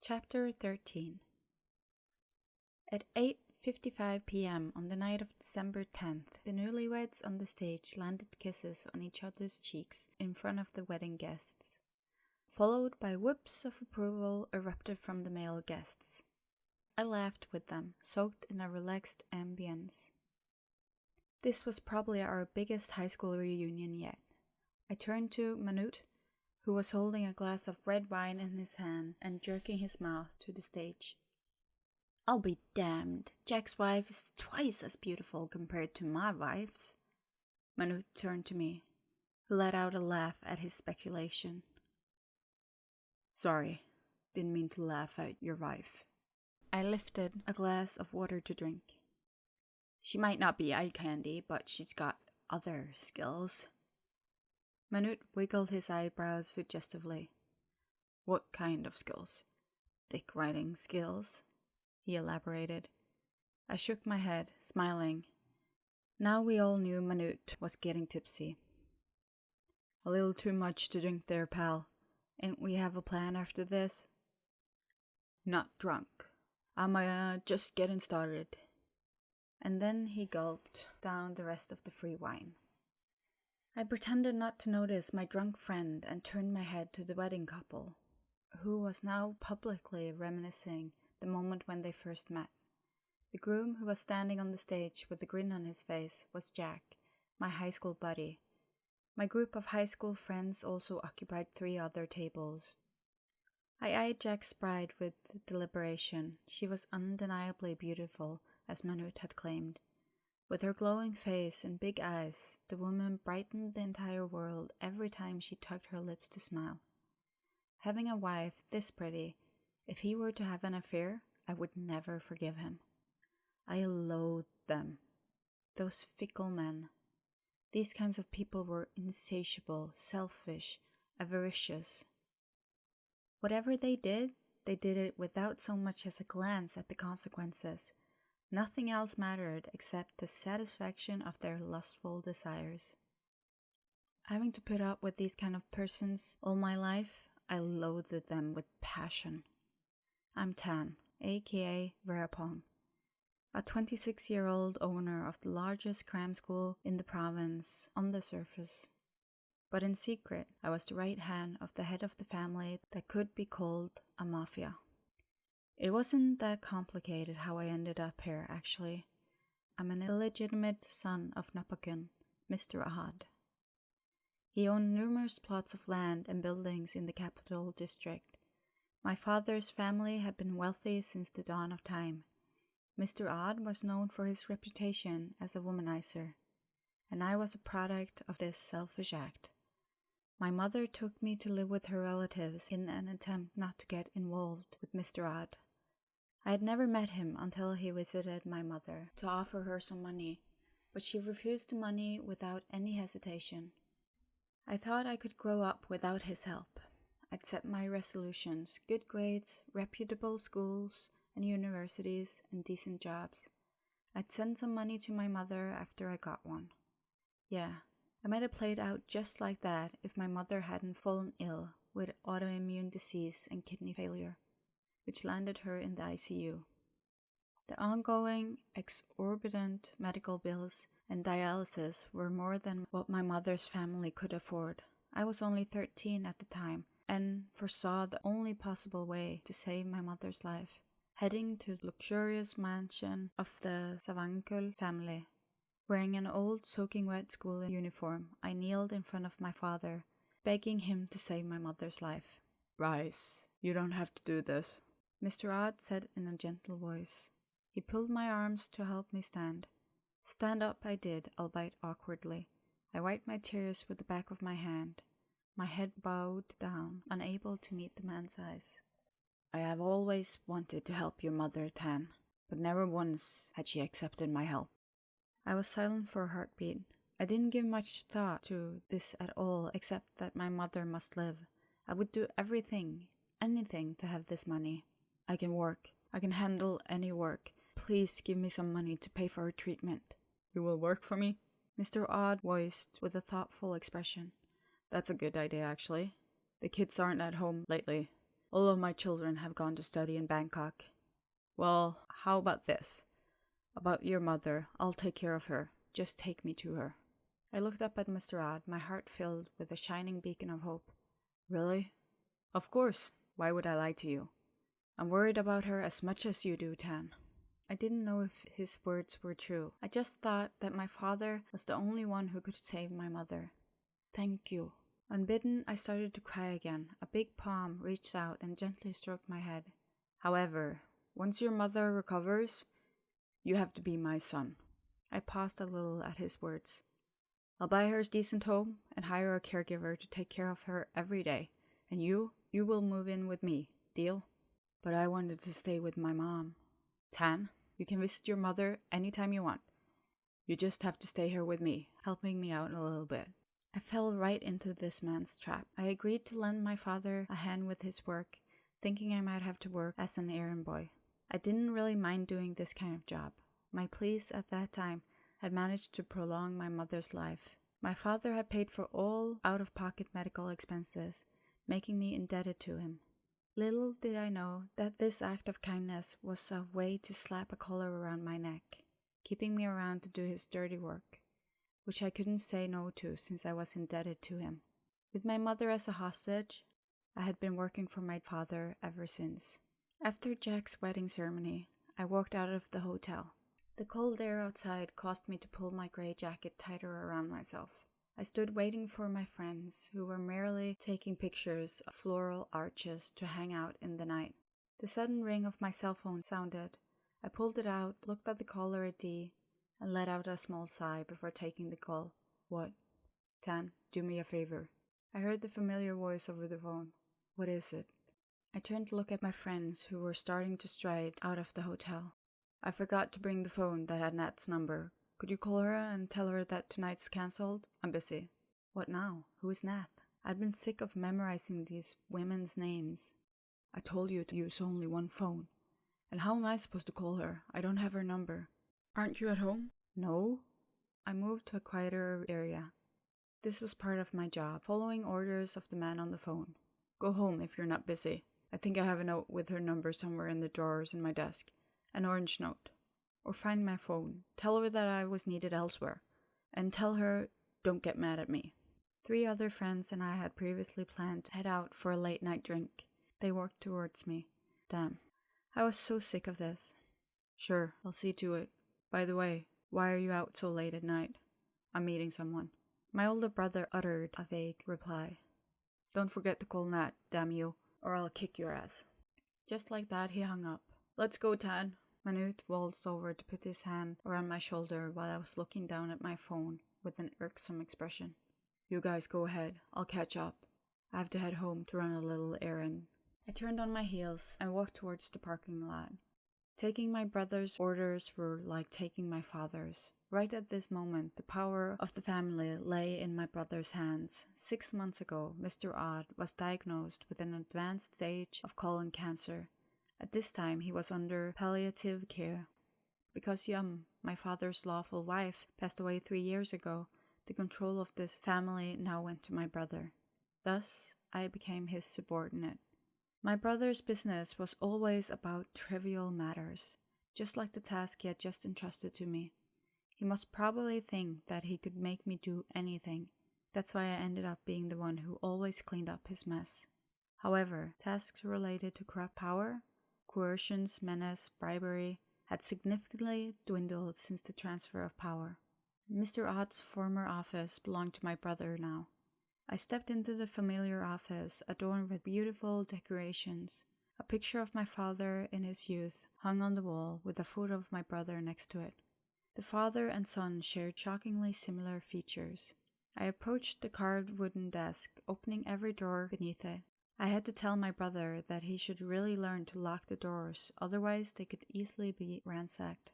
Chapter 13. At 8:55 p.m. on the night of December 10th, the newlyweds on the stage landed kisses on each other's cheeks in front of the wedding guests, followed by whoops of approval erupted from the male guests. I laughed with them, soaked in a relaxed ambience. This was probably our biggest high school reunion yet. I turned to Manute, who was holding a glass of red wine in his hand and jerking his mouth to the stage. "I'll be damned, Jack's wife is twice as beautiful compared to my wife's." Manute turned to me, who let out a laugh at his speculation. "Sorry, didn't mean to laugh at your wife." I lifted a glass of water to drink. "She might not be eye candy, but she's got other skills." Manute wiggled his eyebrows suggestively. "What kind of skills?" "Dick riding skills," he elaborated. I shook my head, smiling. Now we all knew Manute was getting tipsy. "A little too much to drink there, pal. Ain't we have a plan after this?" "Not drunk. I'm just getting started." And then he gulped down the rest of the free wine. I pretended not to notice my drunk friend and turned my head to the wedding couple, who was now publicly reminiscing the moment when they first met. The groom, who was standing on the stage with a grin on his face, was Jack, my high school buddy. My group of high school friends also occupied 3 other tables. I eyed Jack's bride with deliberation. She was undeniably beautiful, as Manute had claimed. With her glowing face and big eyes, the woman brightened the entire world every time she tugged her lips to smile. Having a wife this pretty, if he were to have an affair, I would never forgive him. I loathed them. Those fickle men. These kinds of people were insatiable, selfish, avaricious. Whatever they did it without so much as a glance at the consequences. Nothing else mattered except the satisfaction of their lustful desires. Having to put up with these kind of persons all my life, I loathed them with passion. I'm Tan, aka Verapong, a 26-year-old owner of the largest cram school in the province on the surface. But in secret, I was the right hand of the head of the family that could be called a mafia. It wasn't that complicated how I ended up here, actually. I'm an illegitimate son of Napakun, Mr. Ahad. He owned numerous plots of land and buildings in the capital district. My father's family had been wealthy since the dawn of time. Mr. Ahad was known for his reputation as a womanizer, and I was a product of this selfish act. My mother took me to live with her relatives in an attempt not to get involved with Mr. Ahad. I had never met him until he visited my mother to offer her some money, but she refused the money without any hesitation. I thought I could grow up without his help. I'd set my resolutions: good grades, reputable schools and universities, and decent jobs. I'd send some money to my mother after I got one. Yeah, I might have played out just like that if my mother hadn't fallen ill with autoimmune disease and kidney failure, which landed her in the ICU. The ongoing, exorbitant medical bills and dialysis were more than what my mother's family could afford. I was only 13 at the time and foresaw the only possible way to save my mother's life: heading to the luxurious mansion of the Savankul family. Wearing an old soaking wet school uniform, I kneeled in front of my father, begging him to save my mother's life. "Rice, you don't have to do this," Mr. Ahad said in a gentle voice. He pulled my arms to help me stand. Stand up I did, albeit awkwardly. I wiped my tears with the back of my hand. My head bowed down, unable to meet the man's eyes. "I have always wanted to help your mother, Tan, but never once had she accepted my help." I was silent for a heartbeat. I didn't give much thought to this at all, except that my mother must live. I would do everything, anything to have this money. "I can work. I can handle any work. Please give me some money to pay for her treatment." "You will work for me?" Mr. Ahad voiced with a thoughtful expression. "That's a good idea, actually. The kids aren't at home lately. All of my children have gone to study in Bangkok. Well, how about this? About your mother, I'll take care of her. Just take me to her. I looked up at Mr. Odd, my heart filled with a shining beacon of hope. Really? Of course. Why would I lie to you? I'm worried about her as much as you do, Tan. I didn't know if his words were true. I just thought that my father was the only one who could save my mother. Thank you. Unbidden, I started to cry again. A big palm reached out and gently stroked my head. However, once your mother recovers, you have to be my son. I paused a little at his words. I'll buy her a decent home and hire a caregiver to take care of her every day. And you will move in with me. Deal? But I wanted to stay with my mom. Tan, you can visit your mother anytime you want. You just have to stay here with me, helping me out a little bit. I fell right into this man's trap. I agreed to lend my father a hand with his work, thinking I might have to work as an errand boy. I didn't really mind doing this kind of job. My pleas at that time had managed to prolong my mother's life. My father had paid for all out-of-pocket medical expenses, making me indebted to him. Little did I know that this act of kindness was a way to slap a collar around my neck, keeping me around to do his dirty work, which I couldn't say no to since I was indebted to him. With my mother as a hostage, I had been working for my father ever since. After Jack's wedding ceremony, I walked out of the hotel. The cold air outside caused me to pull my gray jacket tighter around myself. I stood waiting for my friends, who were merely taking pictures of floral arches to hang out in the night. The sudden ring of my cell phone sounded. I pulled it out, looked at the caller ID, and let out a small sigh before taking the call. What? Tan, do me a favor. I heard the familiar voice over the phone. What is it? I turned to look at my friends, who were starting to stride out of the hotel. I forgot to bring the phone that had Nat's number. Could you call her and tell her that tonight's cancelled? I'm busy. What now? Who is Nat? I'd been sick of memorizing these women's names. I told you to use only one phone. And how am I supposed to call her? I don't have her number. Aren't you at home? No. I moved to a quieter area. This was part of my job, following orders of the man on the phone. Go home if you're not busy. I think I have a note with her number somewhere in the drawers in my desk. An orange note. Or find my phone. Tell her that I was needed elsewhere. And tell her, don't get mad at me. 3 other friends and I had previously planned to head out for a late night drink. They walked towards me. Damn. I was so sick of this. Sure, I'll see to it. By the way, why are you out so late at night? I'm meeting someone. My older brother uttered a vague reply. Don't forget to call Nat, damn you, or I'll kick your ass. Just like that, he hung up. Let's go, Tan. Manute waltzed over to put his hand around my shoulder while I was looking down at my phone with an irksome expression. You guys go ahead. I'll catch up. I have to head home to run a little errand. I turned on my heels and walked towards the parking lot. Taking my brother's orders were like taking my father's. Right at this moment, the power of the family lay in my brother's hands. 6 months ago, Mr. Odd was diagnosed with an advanced stage of colon cancer. At this time, he was under palliative care. Because Yum, my father's lawful wife, passed away 3 years ago, the control of this family now went to my brother. Thus, I became his subordinate. My brother's business was always about trivial matters, just like the task he had just entrusted to me. He must probably think that he could make me do anything. That's why I ended up being the one who always cleaned up his mess. However, tasks related to corrupt power, coercions, menace, bribery, had significantly dwindled since the transfer of power. Mr. Ott's former office belonged to my brother now. I stepped into the familiar office, adorned with beautiful decorations. A picture of my father in his youth hung on the wall with a photo of my brother next to it. The father and son shared shockingly similar features. I approached the carved wooden desk, opening every drawer beneath it. I had to tell my brother that he should really learn to lock the doors, otherwise they could easily be ransacked.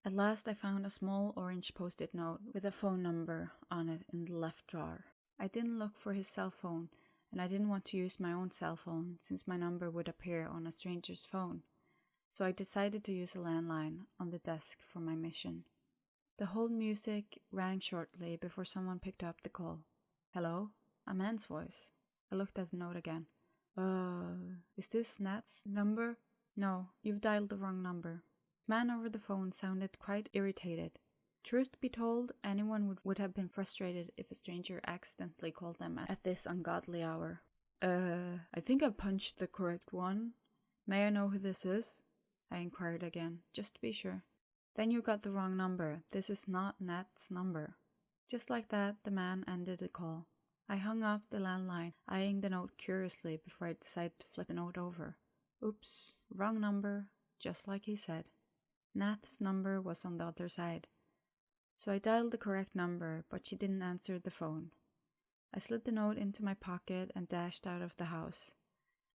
At last I found a small orange post-it note with a phone number on it in the left drawer. I didn't look for his cell phone, and I didn't want to use my own cell phone since my number would appear on a stranger's phone, so I decided to use a landline on the desk for my mission. The hold music rang shortly before someone picked up the call. Hello? A man's voice. I looked at the note again. Is this Nat's number? No, you've dialed the wrong number. The man over the phone sounded quite irritated. Truth be told, anyone would have been frustrated if a stranger accidentally called them at this ungodly hour. I think I've punched the correct one. May I know who this is? I inquired again, just to be sure. Then you got the wrong number. This is not Nat's number. Just like that, the man ended the call. I hung up the landline, eyeing the note curiously before I decided to flip the note over. Oops, wrong number, just like he said. Nat's number was on the other side. So I dialed the correct number, but she didn't answer the phone. I slid the note into my pocket and dashed out of the house.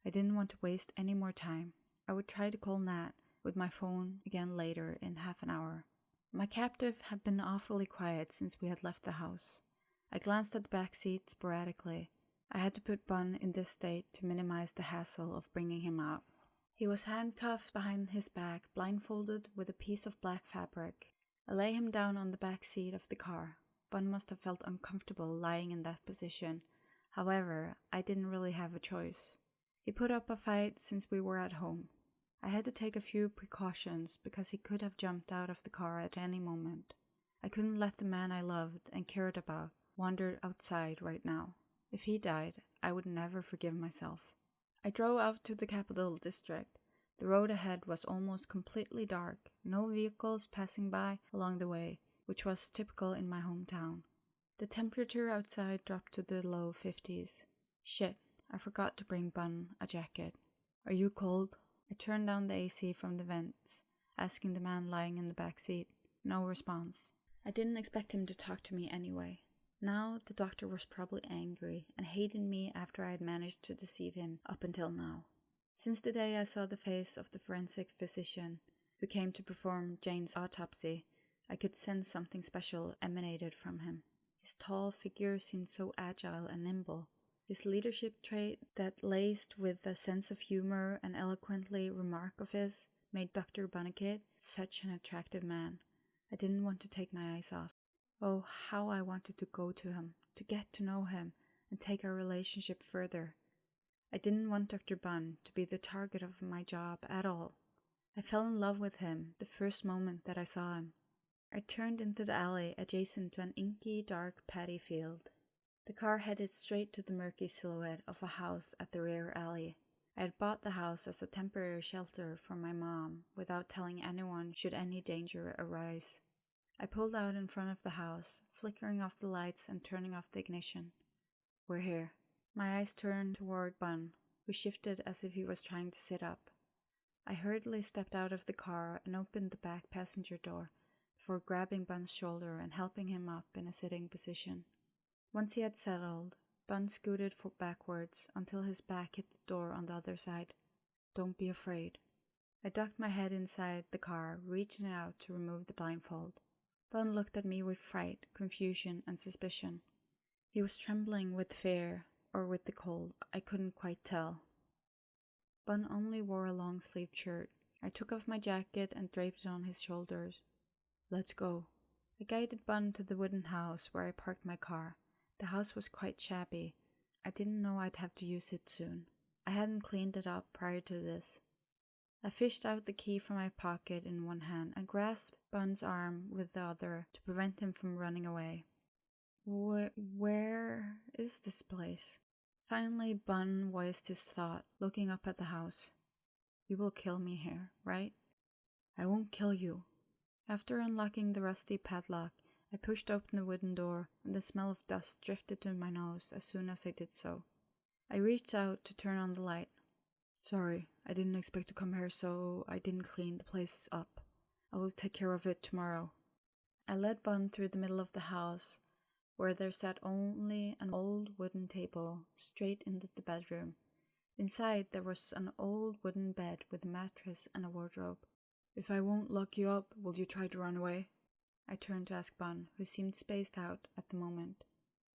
I didn't want to waste any more time. I would try to call Nat with my phone again later in half an hour. My captive had been awfully quiet since we had left the house. I glanced at the back seat sporadically. I had to put Bun in this state to minimize the hassle of bringing him out. He was handcuffed behind his back, blindfolded with a piece of black fabric. I lay him down on the back seat of the car. Bun must have felt uncomfortable lying in that position. However, I didn't really have a choice. He put up a fight since we were at home. I had to take a few precautions because he could have jumped out of the car at any moment. I couldn't let the man I loved and cared about wander outside right now. If he died, I would never forgive myself. I drove out to the Capital District. The road ahead was almost completely dark, no vehicles passing by along the way, which was typical in my hometown. The temperature outside dropped to the low 50s. Shit, I forgot to bring Bun a jacket. Are you cold? I turned down the AC from the vents, asking the man lying in the back seat. No response. I didn't expect him to talk to me anyway. Now the doctor was probably angry and hated me after I had managed to deceive him up until now. Since the day I saw the face of the forensic physician who came to perform Jane's autopsy, I could sense something special emanated from him. His tall figure seemed so agile and nimble. His leadership trait that laced with a sense of humor and eloquently remark of his made Dr. Bunnicket such an attractive man. I didn't want to take my eyes off. Oh, how I wanted to go to him, to get to know him, and take our relationship further. I didn't want Dr. Bunn to be the target of my job at all. I fell in love with him the first moment that I saw him. I turned into the alley adjacent to an inky, dark paddy field. The car headed straight to the murky silhouette of a house at the rear alley. I had bought the house as a temporary shelter for my mom without telling anyone should any danger arise. I pulled out in front of the house, flickering off the lights and turning off the ignition. We're here. My eyes turned toward Bun, who shifted as if he was trying to sit up. I hurriedly stepped out of the car and opened the back passenger door before grabbing Bun's shoulder and helping him up in a sitting position. Once he had settled, Bun scooted backwards until his back hit the door on the other side. Don't be afraid. I ducked my head inside the car, reaching out to remove the blindfold. Bun looked at me with fright, confusion, and suspicion. He was trembling with fear, or with the cold, I couldn't quite tell. Bun only wore a long-sleeved shirt. I took off my jacket and draped it on his shoulders. Let's go. I guided Bun to the wooden house where I parked my car. The house was quite shabby. I didn't know I'd have to use it soon. I hadn't cleaned it up prior to this. I fished out the key from my pocket in one hand and grasped Bun's arm with the other to prevent him from running away. Where is this place? Finally, Bun voiced his thought, looking up at the house. You will kill me here, right? I won't kill you. After unlocking the rusty padlock, I pushed open the wooden door, and the smell of dust drifted to my nose as soon as I did so. I reached out to turn on the light. Sorry, I didn't expect to come here, so I didn't clean the place up. I will take care of it tomorrow. I led Bun through the middle of the house, where there sat only an old wooden table, straight into the bedroom. Inside there was an old wooden bed with a mattress and a wardrobe. If I won't lock you up, will you try to run away? I turned to ask Bun, who seemed spaced out at the moment.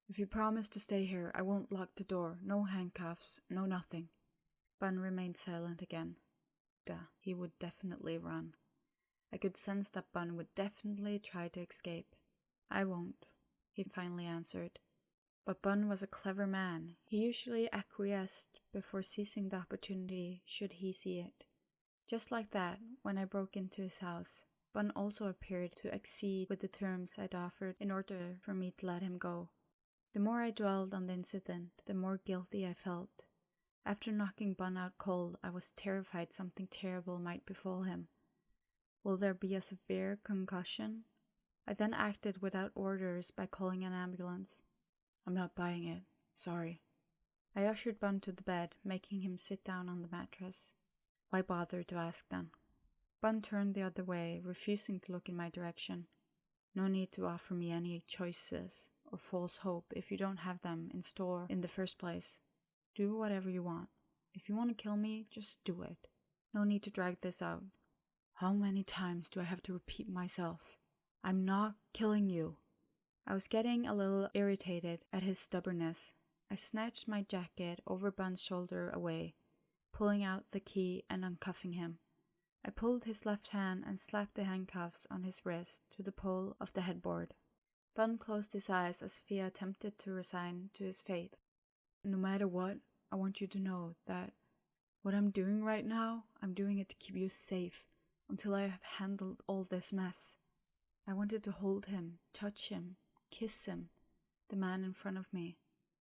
If you promise to stay here, I won't lock the door. No handcuffs, no nothing. Bun remained silent again. He would definitely run. I could sense that Bun would definitely try to escape. I won't, he finally answered. But Bun was a clever man. He usually acquiesced before seizing the opportunity should he see it. Just like that, when I broke into his house, Bun also appeared to accede with the terms I'd offered in order for me to let him go. The more I dwelled on the incident, the more guilty I felt. After knocking Bun out cold, I was terrified something terrible might befall him. Will there be a severe concussion? I then acted without orders by calling an ambulance. I'm not buying it. Sorry. I ushered Bun to the bed, making him sit down on the mattress. Why bother to ask then? Bun turned the other way, refusing to look in my direction. No need to offer me any choices or false hope if you don't have them in store in the first place. Do whatever you want. If you want to kill me, just do it. No need to drag this out. How many times do I have to repeat myself? I'm not killing you. I was getting a little irritated at his stubbornness. I snatched my jacket over Bun's shoulder away, pulling out the key and uncuffing him. I pulled his left hand and slapped the handcuffs on his wrist to the pole of the headboard. Bun closed his eyes as if he attempted to resign to his fate. No matter what, I want you to know that what I'm doing right now, I'm doing it to keep you safe until I have handled all this mess. I wanted to hold him, touch him, kiss him, the man in front of me.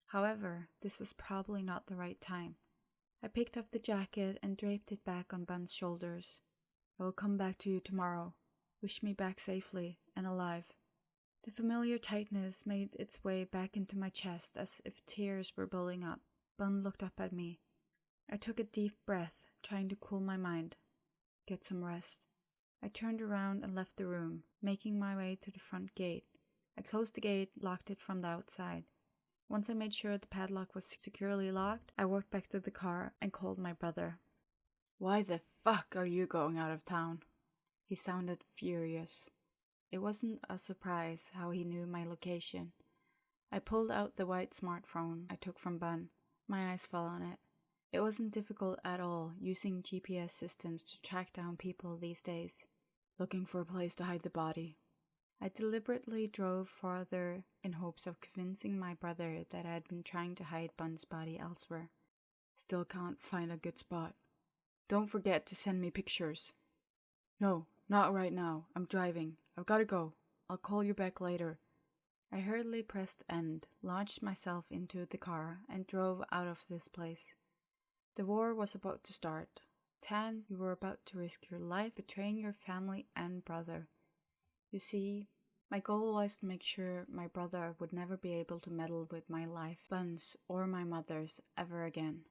However, this was probably not the right time. I picked up the jacket and draped it back on Bun's shoulders. I will come back to you tomorrow. Wish me back safely and alive. The familiar tightness made its way back into my chest as if tears were building up. Bun looked up at me. I took a deep breath, trying to cool my mind. Get some rest. I turned around and left the room, making my way to the front gate. I closed the gate, locked it from the outside. Once I made sure the padlock was securely locked, I walked back to the car and called my brother. Why the fuck are you going out of town? He sounded furious. It wasn't a surprise how he knew my location. I pulled out the white smartphone I took from Bun. My eyes fell on it. It wasn't difficult at all using GPS systems to track down people these days. Looking for a place to hide the body. I deliberately drove farther in hopes of convincing my brother that I had been trying to hide Bun's body elsewhere. Still can't find a good spot. Don't forget to send me pictures. No, not right now. I'm driving. I've got to go. I'll call you back later. I hurriedly pressed end, launched myself into the car, and drove out of this place. The war was about to start. Tan, you were about to risk your life betraying your family and brother. You see, my goal was to make sure my brother would never be able to meddle with my life, Bun's, or my mother's ever again.